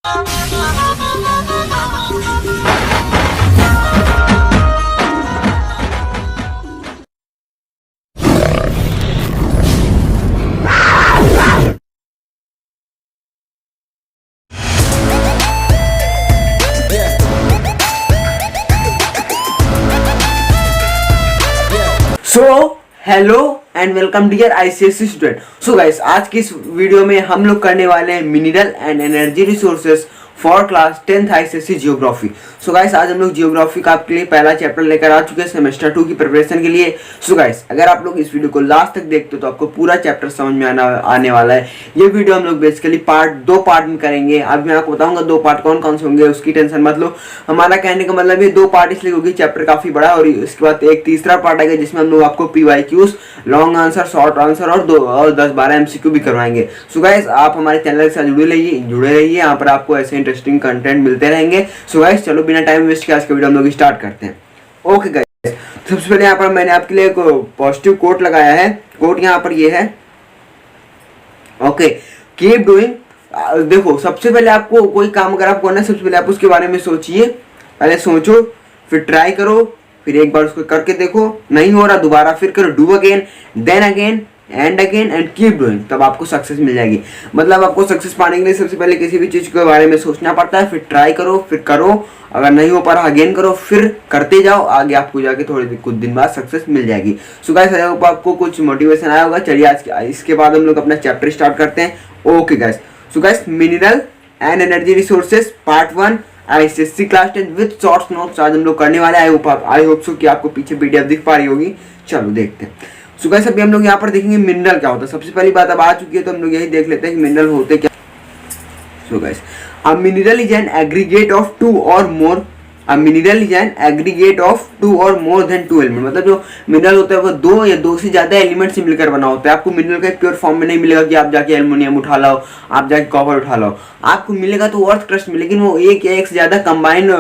So hello and welcome dear ICSC student. So guys, आज की इस वीडियो में हम लोग करने वाले हैं mineral and energy resources for class 10th ICSC geography. So guys, आज हम लोग जियोग्राफी का आपके लिए पहला चैप्टर लेकर आ चुके हैं सेमेस्टर 2 की प्रिपरेशन के लिए। सो गाइस, अगर आप लोग इस वीडियो को लास्ट तक देखते हो तो आपको पूरा चैप्टर समझ में आने वाला है। ये वीडियो हम लोग बेसिकली दो पार्ट में करेंगे। अब मैं आपको बताऊंगा दो पार्ट कौन कौन से होंगे, उसकी टेंशन मत लो। हमारा कहने का मतलब ये दो पार्ट इसलिए होगी, चैप्टर काफी बड़ा है और इसके बाद एक तीसरा पार्ट आएगा जिसमें हम लोग आपको PYQs, long answer, short answer और 10-12 एमसीक्यू भी करवाएंगे। सो गाइस, आप हमारे चैनल के साथ जुड़े रहिए। यहाँ पर आपको ऐसे इंटरेस्टिंग कंटेंट मिलते रहेंगे। सो गाइस, चलो बिना टाइम वेस्ट किए आज का वीडियो हम लोग स्टार्ट करते हैं। ओके गाइस, सबसे पहले यहाँ पर मैंने आपके लिए एक पॉजिटिव कोट लगाया है। कोट यहाँ पर ये है, ओके, कीप डूइंग। देखो, सबसे पहले आपको कोई काम अगर आप करना है, सबसे पहले आप उसके बारे में सोचिए। पहले सोचो, फिर ट्राई करो, फिर एक बार उसको करके देखो, नहीं हो रहा दोबारा फिर करो, do again, then again and again and keep doing, तब आपको सक्सेस मिल जाएगी। मतलब आपको सक्सेस पाने के लिए सबसे पहले किसी भी चीज के बारे में सोचना पड़ता है, फिर ट्राई करो, फिर करो, अगर नहीं हो पा रहा अगेन करो, फिर करते जाओ, आगे आपको जाके कुछ दिन बाद सक्सेस मिल जाएगी। सो गाइस, आपको कुछ मोटिवेशन आया होगा। चलिए आज इसके बाद हम लोग अपना चैप्टर स्टार्ट करते हैं। Okay guys, so guys, mineral and energy resources part 1 ICSC class 10 with short notes आज हम लोग करने वाले हैं। आई होप सो कि आपको पीछे पीडीएफ दिख पा रही होगी। चलो देखते हैं। सो गाइस, अभी हम लोग यहाँ पर देखेंगे मिनरल क्या होता है। सबसे पहली बात अब आ चुकी है तो हम लोग यही देख लेते हैं कि मिनरल होते क्या। So guys, a mineral is an aggregate of two or more then to element. मतलब जो मिनरल होता है वो दो या दो से ज्यादा एलिमेंट से मिलकर बना होता है। आपको मिनरल का एक प्योर फॉर्म में नहीं मिलेगा कि आप जाके एल्युमिनियम उठा लाओ, आप जाके कॉपर उठा लाओ। आपको मिलेगा तो अर्थ क्रस्ट में, लेकिन वो एक या एक से ज्यादा कंबाइंड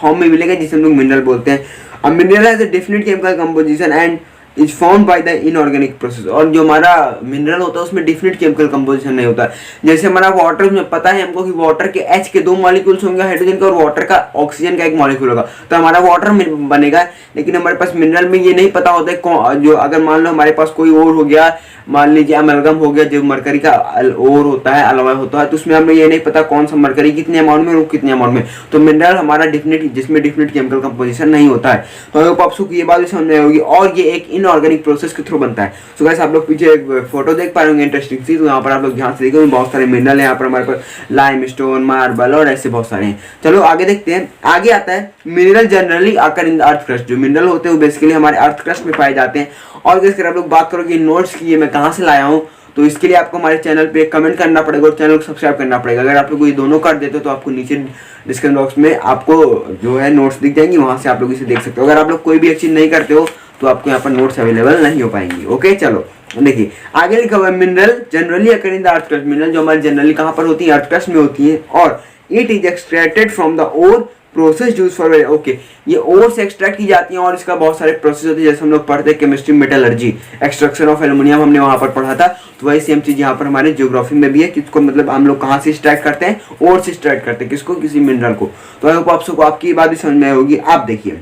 फॉर्म में मिलेगा, जिसे हम लोग मिनरल बोलते हैं। A mineral has a definite chemical composition and is formed by the inorganic process. और जो हमारा मिनरल होता है उसमें डिफिनेट केमिकल कंपोजिशन नहीं होता। जैसे हमारा वाटर में पता है हमको कि वाटर के H के 2 मॉलिक्यूल्स होंगे हाइड्रोजन का, और वाटर का ऑक्सीजन का 1 मॉलिक्यूल होगा, तो हमारा वाटर बनेगा। लेकिन हमारे पास मिनरल में ये नहीं पता होता है जो अगर मान लो हमारे पास कोई और हो गया, मान लीजिए अमेलगम हो गया, जो मरकरी का और होता है, अलॉय होता है, तो उसमें हमें ये नहीं पता कौन सा मरकरी कितने अमाउंट में और कितने अमाउंट में। तो मिनरल हमारा डिफिनेट, जिसमें डिफिनेट केमिकल कंपोजिशन नहीं होता है। तो आपको ये बात भी समझ में होगी, और ये एक इनऑर्गेनिक प्रोसेस के थ्रू बनता है। सो गाइस, आप लोग पीछे एक फोटो देख पा रहे होंगे इंटरेस्टिंग सी, तो यहाँ पर आप लोग ध्यान से देखोगे बहुत सारे मिनरल है। यहाँ पर हमारे पास लाइमस्टोन, मार्बल और ऐसे बहुत सारे हैं। चलो आगे देखते हैं। आगे आता है मिनरल जनरली आकर इन द अर्थ क्रस्ट। जो मिनरल होते हैं वो बेसिकली हमारे अर्थ क्रस्ट में पाए जाते हैं। और अगर आप लोग बात करोगे नोट्स की, ये मैं कहाँ से लाया हूँ, तो इसके लिए आपको हमारे चैनल पे कमेंट करना पड़ेगा और चैनल को सब्सक्राइब करना पड़ेगा। अगर आप लोग ये दोनों कर देते हो तो आपको नीचे डिस्क्रिप्शन बॉक्स में आपको जो है नोट्स दिख जाएंगी, वहां से आप लोग इसे देख सकते हो। अगर आप लोग कोई भी एक चीज नहीं करते हो तो आपको यहाँ पर नोट्स अवेलेबल नहीं हो पाएंगी। ओके, चलो देखिए आगे लिखा हुआ है mineral generally occur in the earth crust. Mineral जो हमारी जनरली कहाँ पर होती है, अर्थ क्रस्ट में होती है। और it is extracted from the ore process use for, okay, ये ओर से एक्सट्रैक्ट की जाती हैं और इसका बहुत सारे प्रोसेस होते हैं। जैसे हम लोग पढ़ते हैं chemistry metallurgy, extraction of aluminium हमने वहां पर पढ़ा था, तो वही सेम चीज यहाँ पर हमारे ज्योग्राफी में भी है। किसको मतलब हम लोग कहाँ से एक्सट्रैक्ट करते हैं, ओर से एक्सट्रैक्ट करते हैं, किसको, किसी मिनरल को। तो आप सबको आपकी बात भी समझ में होगी। आप देखिए,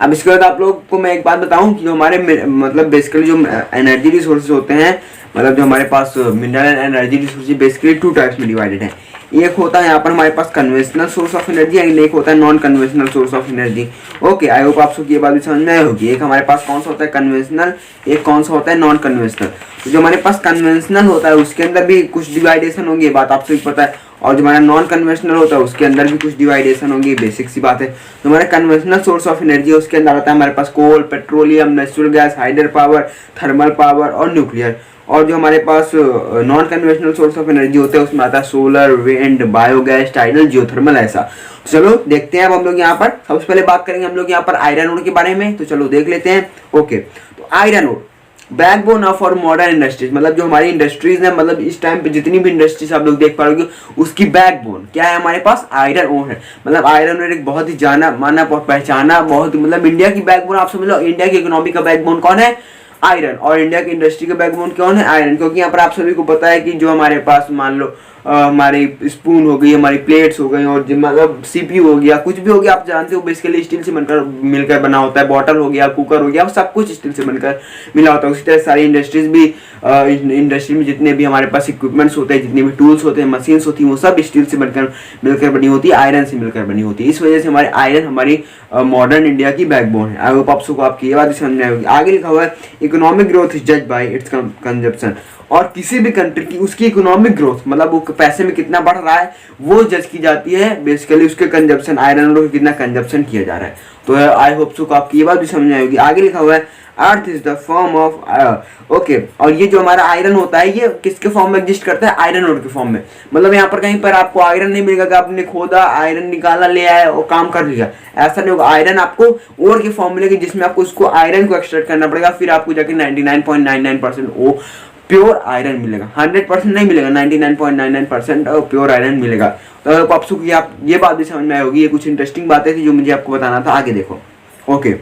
अब इसके बाद आप लोग को मैं एक बात बताऊं कि जो हमारे मतलब बेसिकली जो एनर्जी रिसोर्सेज होते हैं, मतलब जो हमारे पास mineral and energy resources basically 2 types में डिवाइडेड है। एक होता है यहाँ पर हमारे पास conventional source of energy and एक होता है non conventional source of energy. Okay, I hope आप सबको ये बात भी समझ में आई होगी। एक हमारे पास कौन सा होता है कन्वेंशनल, एक कौन सा होता है नॉन कन्वेंशनल। तो जो हमारे पास कन्वेंशनल होता है उसके अंदर भी कुछ डिवाइडेशन होंगे, बात आप सभी पता है। और जो हमारा नॉन कन्वेंशनल होता है उसके अंदर भी कुछ डिवाइडेशन होंगी, बेसिक सी बात है। तो हमारा कन्वेंशनल सोर्स ऑफ एनर्जी उसके अंदर आता है हमारे पास coal, petroleum, natural gas, hydro power, thermal power और न्यूक्लियर। और जो हमारे पास non conventional source of energy होते हैं उसमें आता है solar, wind, biogas, tidal, geothermal, ऐसा। चलो देखते हैं अब हम लोग यहाँ पर सबसे पहले बात करेंगे हम लोग यहाँ पर आयरन ओर के बारे में। तो चलो देख लेते हैं। ओके, तो आयरन ओर बैकबोन ऑफ और मॉडर्न इंडस्ट्रीज, मतलब जो हमारी इंडस्ट्रीज है, मतलब इस टाइम पे जितनी भी इंडस्ट्रीज आप लोग देख पाओगे उसकी बैकबोन क्या है, हमारे पास आयरन ओर है। मतलब आयरन ओर एक बहुत ही जाना माना पहचाना, बहुत मतलब इंडिया की बैकबोन आप समझ लो। इंडिया की इकोनॉमी का बैकबोन कौन है, आयरन। और इंडिया की इंडस्ट्री का बैकबोन कौन है, आयरन। क्योंकि यहाँ पर आप सभी को पता है कि जो हमारे पास मान लो हमारी स्पून हो गई, हमारी प्लेट्स हो गई, और मतलब CPU हो गया, कुछ भी हो गया आप जानते हो बेसिकली स्टील से बनकर मिलकर बना होता है। बॉटल हो गया, कुकर हो गया, सब कुछ स्टील से बनकर मिला होता है। उसी तरह सारी इंडस्ट्रीज भी, इंडस्ट्री में जितने भी हमारे पास इक्विपमेंट्स होते हैं, जितने भी टूल्स होते हैं, मशीन्स होती हैं, वो सब स्टील से बनकर मिलकर बनी होती है, आयरन से मिलकर बनी होती है। इस वजह से हमारे आयरन हमारी मॉडर्न इंडिया की बैकबोन है। आई होप आप सबको आपकी ये बात समझ में आएगी। आगे लिखा हुआ है economic growth is judged bye it's consumption, और किसी भी कंट्री की उसकी इकोनॉमिक ग्रोथ मतलब वो पैसे में कितना बढ़ रहा है वो जज की जाती है बेसिकली उसके कंजप्शन, आयरन और कितना कंजप्शन किया जा रहा है। तो आई होप सो आपकी ये बात भी समझ में आएगी। आगे लिखा हुआ है earth is the form of okay, और ये जो हमारा आयरन होता है ये किसके फॉर्म में एग्जिस्ट करता है? आयरन ओर के फॉर्म में। मतलब यहाँ पर कहीं पर आपको आयरन नहीं मिलेगा कि आपने खोदा, आयरन निकाला, ले आया और काम कर लिया, ऐसा नहीं होगा। आयरन आपको ओर के फॉर्म मिलेगा जिसमें आपको उसको आयरन को एक्सट्रैक्ट करना पड़ेगा, फिर आपको जाके 99.99% वो प्योर आयरन मिलेगा। 100% नहीं मिलेगा, 99.99% प्योर आयरन मिलेगा। तो आप सबको आप ये बात भी समझ में आई होगी। ये कुछ इंटरेस्टिंग बातें थी जो मुझे आपको बताना था। आगे देखो। ओके,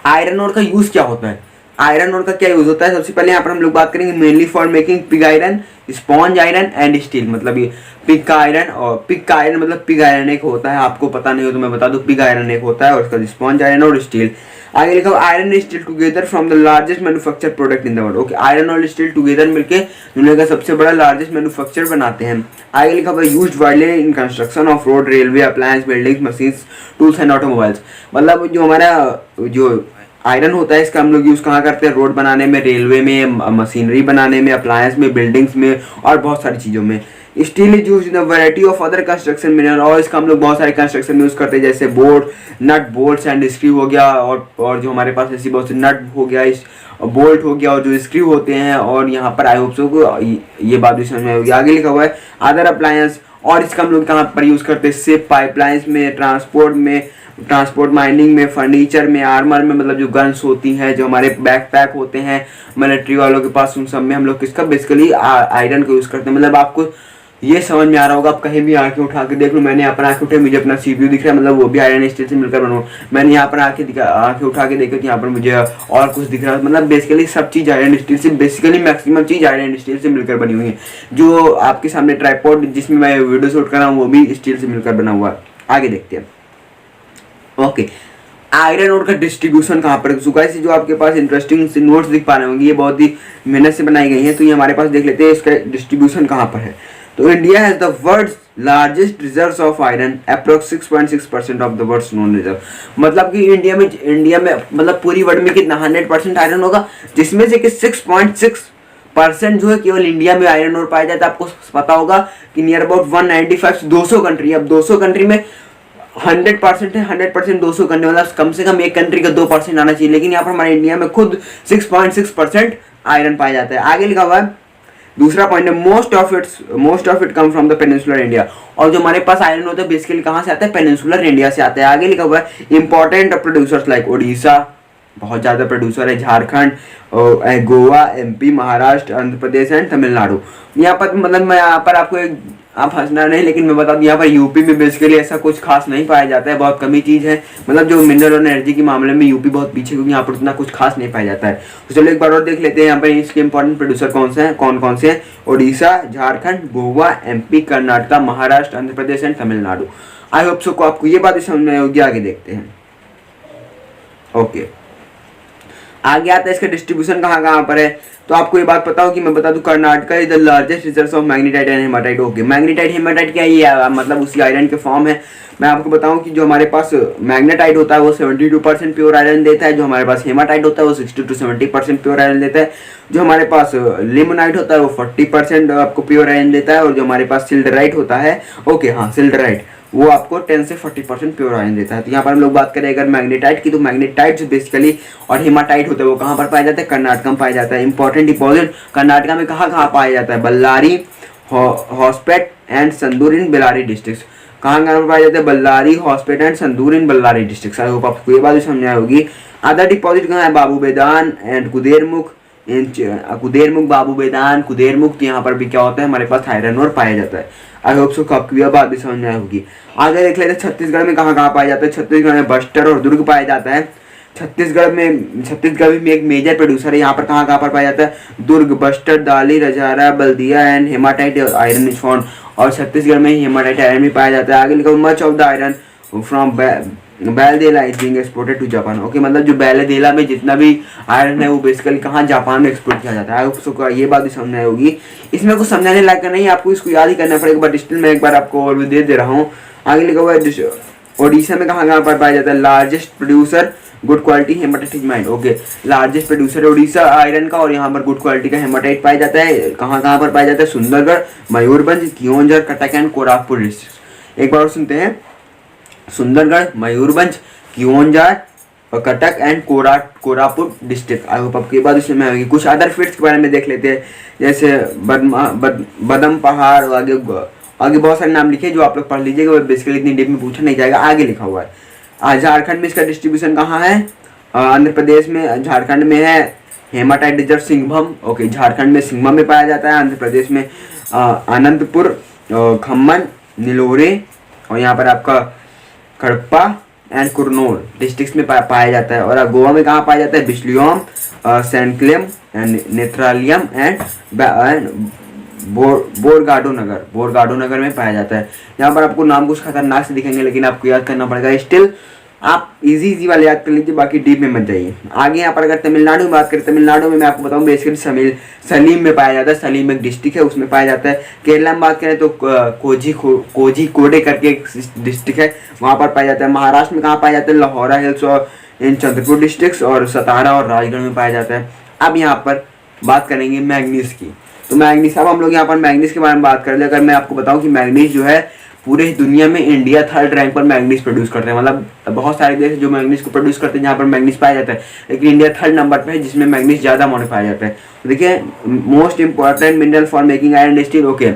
आयरन ओर का यूज क्या होता है? आयरन ओर का क्या यूज होता है? सबसे पहले यहाँ पर हम लोग बात करेंगे mainly for making pig iron, sponge iron and steel. मतलब ये पिग का आयरन, और पिग का आयरन मतलब पिग आयरन एक होता है, आपको पता नहीं हो तो मैं बता दूं, पिग आयरन एक होता है और उसका स्पॉन्ज आयरन और स्टील। आगे लिखा iron and steel together from the largest manufacture product in the world. Okay, iron और स्टील टुगेदर मिलके दुनिया का सबसे बड़ा लार्जेस्ट मैन्युफैक्चर बनाते हैं। आगे लिखा हुआ used widely in construction of road, railway, appliance, buildings, machines, tools and automobiles. मतलब जो हमारा जो आयरन होता है इसका हम लोग यूज कहाँ करते हैं? रोड बनाने में, रेलवे में, मशीनरी बनाने में, अप्लायंस में, बिल्डिंग्स में और बहुत सारी चीज़ों में। Steel is use in variety of other construction mineral, और इसका हम लोग बहुत सारे कंस्ट्रक्शन में यूज करते हैं, जैसे board, nut, bolts and screw हो गया, और जो हमारे पास ऐसी बहुत से नट हो गया, बोल्ट हो गया, और जो स्क्रू होते हैं। और यहाँ पर आई होप सो को ये बात भी समझ में आएगी। आगे लिखा हुआ है अदर अप्लायंस, और इसका हम लोग कहाँ पर यूज करते हैं? शिप, पाइपलाइंस में, ट्रांसपोर्ट, माइनिंग में, फर्नीचर में, आर्मर में, मतलब जो गन्स होती हैं, जो हमारे बैकपैक होते हैं मिलिट्री वालों के पास, उन सब में हम लोग किसका बेसिकली आयरन को यूज करते हैं। मतलब आपको ये समझ में आ रहा होगा, आप कहीं भी आंखें उठा के देख लो, मैंने यहाँ पर आंखें उठाई, मुझे अपना CPU दिख रहा है, मतलब वो भी आयरन स्टील से मिलकर बना। मैंने यहाँ पर आंखें उठा के देखी तो यहाँ पर मुझे और कुछ दिख रहा है। मतलब बेसिकली सब चीज़ आयरन स्टील से, बेसिकली मैक्सिमम चीज़ आयरन स्टील से मिलकर बनी हुई है। जो आपके सामने ट्राइपॉड जिसमें मैं वीडियो शूट कर रहा हूँ वो भी स्टील से मिलकर बना हुआ है। आगे देखते हैं। ओके, आयरन ओर का डिस्ट्रीब्यूशन कहाँ पर? गाइस जो आपके पास इंटरेस्टिंग नोट्स दिख पा रहे होंगे, ये बहुत ही मेहनत से बनाई गई है, तो ये हमारे पास देख लेते हैं इसका डिस्ट्रीब्यूशन कहाँ पर है। तो India has the world's largest reserves of iron, approx 6.6% of the world's known reserve. मतलब कि इंडिया में मतलब पूरी वर्ल्ड में कितना 100% आयरन होगा, जिसमें से कि 6.6% जो है केवल इंडिया में आयरन और पाया जाता है। आपको पता होगा कि नियर अबाउट 195 200 कंट्री, अब 200 कंट्री में 100% है, 100% 200 कंट्री, मतलब कम से कम एक कंट्री का 2% आना चाहिए, लेकिन यहाँ पर हमारे इंडिया में खुद 6.6% आयरन पाया जाता है। आगे लिखा हुआ है दूसरा पॉइंट है most of it come from the peninsular India, और जो हमारे पास आयरन होता है बेसिकली कहाँ से आता है? पेनिनसुलर इंडिया से आता है। आगे लिखा हुआ है इंपॉर्टेंट प्रोड्यूसर्स लाइक ओडिशा, बहुत ज़्यादा प्रोड्यूसर है, झारखंड, गोवा, MP, महाराष्ट्र, आंध्र प्रदेश एंड तमिलनाडु। यहाँ पर मतलब मैं यहाँ पर आपको आप हंसना नहीं, लेकिन मैं बता दूं यहाँ पर यूपी में बेसिकली ऐसा कुछ खास नहीं पाया जाता है, बहुत कमी चीज़ है। मतलब जो मिनरल और एनर्जी के मामले में यूपी बहुत पीछे, क्योंकि यहाँ पर उतना कुछ खास नहीं पाया जाता है। तो चलो एक बार और देख लेते हैं यहाँ पर इसके इंपॉर्टेंट प्रोड्यूसर कौन कौन से हैं? Odisha, Jharkhand, Goa, MP, Karnataka, Maharashtra, Andhra Pradesh and Tamil Nadu. I hope so को आपको ये बात समझ में होगी। आगे देखते हैं। ओके, आगे आता है इसका डिस्ट्रीब्यूशन कहाँ पर है। तो आपको ये बात पता हो कि मैं बता दूं Karnataka is the largest reserves of magnetite and haematite. Okay, magnetite haematite क्या है? ये मतलब उसी आयरन के फॉर्म है। मैं आपको बताऊं कि जो हमारे पास मैग्नेटाइट होता है वो 72% प्योर आयरन देता है, जो हमारे पास हेमाटाइट होता है वो 60 to 70% प्योर आयरन देता है, जो हमारे पास लिमोनाइट होता है वो 40% आपको प्योर आयरन देता है, और जो हमारे पास सिल्डराइट होता है, ओके हाँ सिल्डराइट, वो आपको 10 से 40% प्योर आयरन देता है। तो यहाँ पर हम लोग बात करें अगर मैग्नेटाइट की, तो मैग्नेटाइट जो बेसिकली और हेमाटाइट होता है वो कहाँ पर पाया जाता है? कर्नाटक में पाया जाता है। इंपॉर्टेंट डिपॉजिट कर्नाटका में कहाँ पाया जाता है? Ballari, Hospet and Sandur in Bellary district. कहाँ पर पाया जाता है? Ballari, Hospet and Sandur in Ballari district. I hope आपको ये बात समझ में होगी। अदर डिपॉजिट कहाँ है? बाबू बेदान एंड कुदेरमुख, बाबूबेदान, कुदेरमुख। यहाँ पर भी क्या होता है? हमारे पास आयरन और पाया जाता है। आई होप सो आपकी यह बात भी समझ में होगी। आगे देख लेते हैं छत्तीसगढ़ में कहाँ पाया जाता है। छत्तीसगढ़ में बस्तर और दुर्ग पाया जाता है। छत्तीसगढ़ में एक मेजर प्रोड्यूसर है। यहाँ पर कहाँ पर पाया जाता है? Durg, Bastar, Dalli, Rajhara, Bailadila and hematite iron is found. और छत्तीसगढ़ में ही हेमाटाइट आयरन भी पाया जाता है। आगे लिखा much of the iron from Bailadila is being exported to Japan. Okay, मतलब जो बैलदेला में जितना भी आयरन है वो बेसिकली कहाँ? जापान में एक्सपोर्ट किया जाता है। आपको ये बात भी समझ आई होगी। इसमें कुछ समझाने लायक नहीं, आपको इसको याद ही करना पड़ेगा, बट स्टिल मैं एक बार आपको और भी दे रहा हूँ। आगे लिखा हुआ है ओडिशा में कहाँ पर पाया जाता है? Largest producer good quality haematite mind. Okay, largest producer है उड़ीसा आयरन का, और यहाँ पर गुड क्वालिटी का हेमाटाइट पाया जाता है। कहाँ पर पाया जाता है? Sundargarh, Mayurbhanj, Keonjhar, Cuttack and Koraput district. एक बार सुनते हैं, Sundargarh, Mayurbhanj, Keonjhar, Cuttack and Koraput district. I hope आपको ये बात इसमें आएगी। कुछ अदर फील्ड्स के बारे में देख लेते हैं, जैसे बदम पहाड़, आगे बहुत सारे नाम लिखे जो आप लोग पढ़ लीजिएगा, बेसिकली इतनी डीप में पूछा नहीं जाएगा। आगे लिखा हुआ है झारखंड में इसका डिस्ट्रीब्यूशन कहाँ है? आंध्र प्रदेश में, झारखंड में है हेमाटाइट रिजर्व सिंघभम। ओके, झारखंड में सिंघभम में पाया जाता है। आंध्र प्रदेश में अनंतपुर, खम्मन, नीलोरे, और यहाँ पर आपका कड़प्पा एंड कुरनूल डिस्ट्रिक्ट्स में पाया जाता है। और गोवा में कहाँ पाया जाता है? बिस्लियोम, सैंक्लेम एंड नेत्रालियम एंड बोरगाडो नगर में पाया जाता है। यहाँ पर आपको नाम कुछ खतरनाक से दिखेंगे, लेकिन आपको याद करना पड़ेगा। स्टिल आप इजी वाले याद कर लीजिए, बाकी डीप में मत जाइए। आगे यहाँ पर अगर तमिलनाडु में बात करें, तमिलनाडु में मैं आपको बताऊँ बेसिकली सलीम में पाया जाता है। सलीम एक डिस्ट्रिक्ट है, उसमें पाया जाता है। केरला में बात करें तो कोझिकोडे करके एक डिस्ट्रिक्ट है, वहाँ पर पाया जाता है। महाराष्ट्र में कहाँ पाया जाता है? लाहौरा हिल्स और इन चंद्रपुर डिस्ट्रिक्ट, और सतारा और राजगढ़ में पाया जाता है। अब यहाँ पर बात करेंगे मैंगनीज की। तो मैंगनीज, अब हम लोग यहाँ पर मैंगनीज के बारे में बात कर ले। अगर मैं आपको बताऊं कि मैंगनीज जो है पूरे दुनिया में इंडिया थर्ड रैंक पर मैंगनीज प्रोड्यूस करते हैं। मतलब बहुत सारे देश जो मैंगनीज को प्रोड्यूस करते हैं जहाँ पर मैंगनीज पाया जाता है, लेकिन इंडिया थर्ड नंबर पर है जिसमें मैंगनीज ज़्यादा अमाउंट में पाया जाता है। तो देखिए, most important mineral for making iron steel. Okay,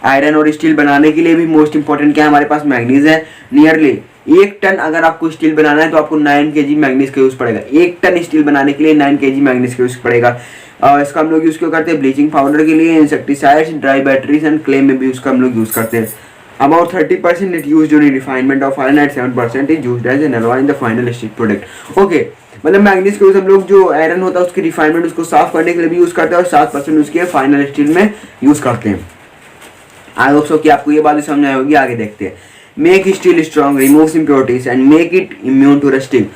iron और स्टील बनाने के लिए भी मोस्ट इंपॉर्टेंट क्या है? हमारे पास मैंगनीज है। नियरली 1 टन अगर आपको स्टील बनाना है तो आपको 9 kg मैंगनीज का यूज़ पड़ेगा। 1 टन स्टील बनाने के लिए 9 kg मैंगनीज का यूज़ पड़ेगा। इसका हम लोग यूज़ क्यों करते हैं? ब्लीचिंग पाउडर के लिए, insecticides, dry batteries and clay में भी उसका हम लोग यूज़ करते हैं। About 30% it use during refinement of iron and 7% is used as an alloy in the final steel product. Okay, मतलब मैंगनीज के यूज हम लोग जो आयरन होता है उसकी रिफाइनमेंट, उसको साफ करने के लिए भी यूज़ करते हैं, और 7% उसके फाइनल स्टील में यूज़ करते हैं। आई होप सो कि आपको ये बात भी समझ आई होगी। आगे देखते हैं। Make steel strong, removes impurities and make it immune to rusting.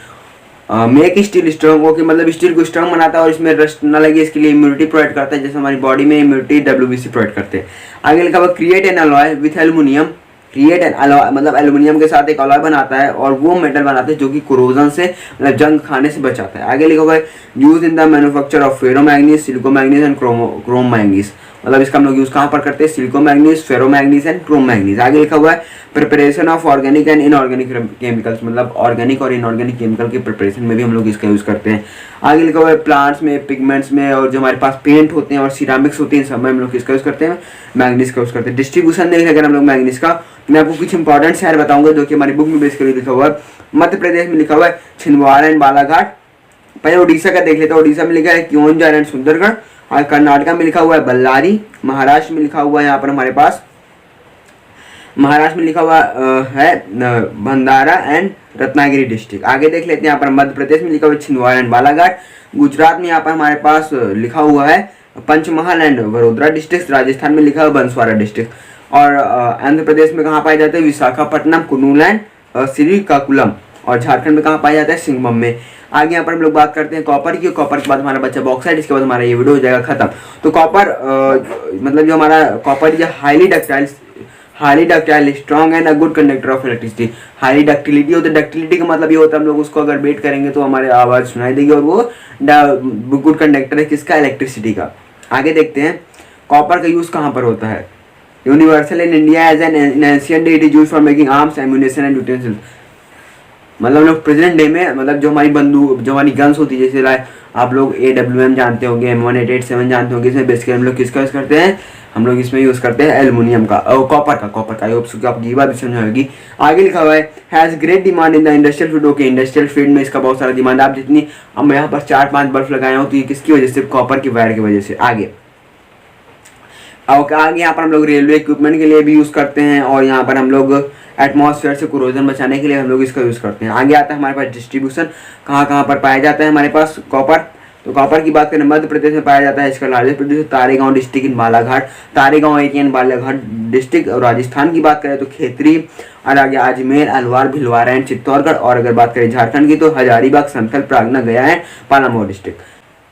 Make steel strong, okay, मतलब स्टील को स्ट्रॉन्ग बनाता है और इसमें रस्ट ना लगे इसके लिए इम्यूनिटी प्रोवाइड करता है, जैसे हमारी बॉडी में इम्यूनिटी WBC प्रोवाइड करते हैं। आगे लिखा हुआ create an alloy with aluminium. Create an alloy मतलब एल्युमिनियम के साथ एक अलॉय बनाता है, और वो मेटल बनाता है जो कि कोरोजन से, मतलब जंग खाने से बचाता है। आगे लिखा हुआ है use in the manufacture of ferromanganese, silicomanganese and chrome manganese. मतलब इसका हम लोग यूज कहाँ पर करते हैं? Silicomanganese, ferromanganese and chrome manganese. आगे लिखा हुआ है preparation of organic and inorganic chemicals, मतलब ऑर्गेनिक और इनऑर्गेनिक केमिकल के प्रिपरेशन में भी हम लोग इसका यूज करते हैं। आगे लिखा हुआ है प्लांट्स में, पिगमेंट्स में, और जो हमारे पास पेंट होते हैं और सिरामिक्स होती हैं, सब में हम लोग इसका यूज करते हैं, मैंगनीज का यूज करते हैं। डिस्ट्रीब्यूशन देख अगर हम लोग मैंगनीज का, मैं आपको कुछ इंपॉर्टेंट शहर बताऊंगा जो कि हमारी बुक में बेसिकली लिखा हुआ है। मध्य प्रदेश में लिखा हुआ है छिंदवाड़ा एंड बालाघाट। पहले उड़ीसा का देख लेते हैं। उड़ीसा में लिखा है कियोंझर एंड सुंदरगढ़। और कर्नाटका में लिखा हुआ है बल्लारी। महाराष्ट्र में लिखा हुआ है यहाँ पर हमारे पास, महाराष्ट्र में लिखा हुआ है भंडारा एंड रत्नागिरी डिस्ट्रिक्ट। आगे देख लेते हैं यहाँ पर मध्य प्रदेश में लिखा हुआ है छिंदवाड़ा एंड बालाघाट। गुजरात में यहाँ पर हमारे पास लिखा हुआ है पंचमहल एंड वडोदरा डिस्ट्रिक्ट। राजस्थान में लिखा हुआ है बंसवाड़ा डिस्ट्रिक्ट। और आंध्र प्रदेश में कहाँ पाए जाते हैं? विशाखापट्टनम, कुर्नूल एंड श्रीकाकुलम। और झारखंड में कहाँ पाया जाता है? सिंघभूम में। आगे यहाँ पर हम लोग बात करते हैं कॉपर की। कॉपर के बाद हमारा बच्चा बॉक्साइट, इसके बाद हमारा ये वीडियो हो जाएगा खत्म। तो कॉपर मतलब जो हमारा कॉपर ये highly ductile, strong and a good conductor of electricity. Highly ductility होता है, डक्टिलिटी का मतलब ये होता है हम लोग उसको अगर बेट करेंगे तो हमारे आवाज़ सुनाई देगी, और वो गुड कंडक्टर है किसका? इलेक्ट्रिसिटी का। आगे देखते हैं कॉपर का यूज़ कहाँ पर होता है। Universal in India as an ancient day it is used for making arms, ammunition and utensils. मतलब लोग प्रेजेंट डे में, मतलब जो हमारी बंदूक, जो हमारी गन्स होती है, जैसे आप लोग AWM जानते होंगे, M1887 जानते होंगे, इसमें बेसिकली हम लोग किसका यूज़ करते हैं? हम लोग इसमें यूज़ करते हैं एल्युमिनियम का, कॉपर का। आपकी ये बात भी समझ आएगी। आगे लिखा हुआ है has great demand in the industrial field. Okay, industrial field में इसका बहुत सारा डिमांड। आप जितनी, हम यहाँ पर 4-5 बल्ब लगाए हो तो ये किसकी वजह से? कॉपर की वायर की वजह से। आगे और आगे यहाँ पर हम लोग रेलवे इक्विपमेंट के लिए भी यूज़ करते हैं, और यहाँ पर हम लोग एटमॉस्फेयर से कोरोजन बचाने के लिए हम लोग इसका यूज़ करते हैं। आगे आता है हमारे पास डिस्ट्रीब्यूशन, कहाँ कहाँ पर पाया जाता है हमारे पास कॉपर। तो कॉपर की बात करें, मध्य प्रदेश में पाया जाता है, इसका largest producer Taregaon district in Balaghat, Taregaon एक इन बालाघाट डिस्ट्रिक्ट। और राजस्थान की बात करें तो खेतरी, और आगे अजमेर, अलवार, भिलवाड़ा एंड चित्तौड़गढ़। और अगर बात करें झारखंड की तो Hazaribagh, Santhal, Pargana, Gaya and Palamau district.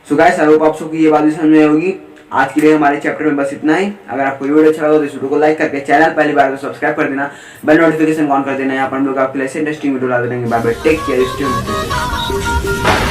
So guys, I hope आप सबको ये बात भी समझ में होगी। आज के लिए हमारे चैप्टर में बस इतना ही। अगर आपको वीडियो अच्छा लगा तो इस वीडियो को लाइक करके चैनल पहली बार तो सब्सक्राइब कर देना, बेल नोटिफिकेशन ऑन कर देना। यहाँ पर हम लोग आपके लिए इंटरेस्टिंग वीडियो ला देंगे। Bye bye, take care, stay home.